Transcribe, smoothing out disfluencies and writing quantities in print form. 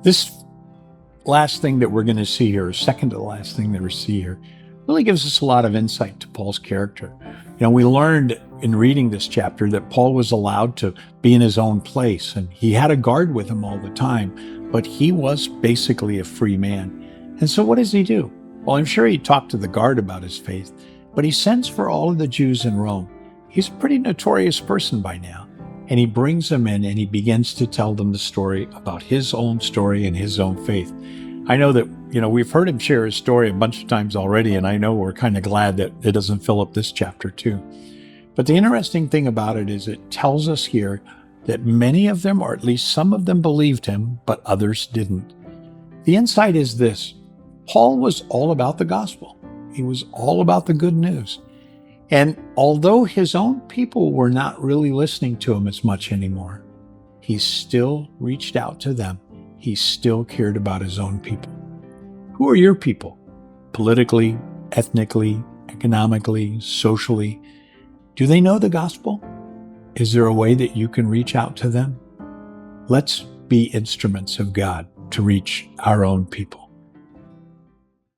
This last thing that we're going to see here, or second to the last thing that we see here, really gives us a lot of insight to Paul's character. We learned in reading this chapter that Paul was allowed to be in his own place, and he had a guard with him all the time, but he was basically a free man. And so what does he do? Well, I'm sure he talked to the guard about his faith, but he sends for all of the Jews in Rome. He's a pretty notorious person by now. And he brings them in and he begins to tell them the story about his own story and his own faith. I know that, we've heard him share his story a bunch of times already, and I know we're kind of glad that it doesn't fill up this chapter too. But the interesting thing about it is it tells us here that many of them, or at least some of them, believed him, but others didn't. The insight is this: Paul was all about the gospel. He was all about the good news. And although his own people were not really listening to him as much anymore, he still reached out to them. He still cared about his own people. Who are your people? Politically, ethnically, economically, socially? Do they know the gospel? Is there a way that you can reach out to them? Let's be instruments of God to reach our own people.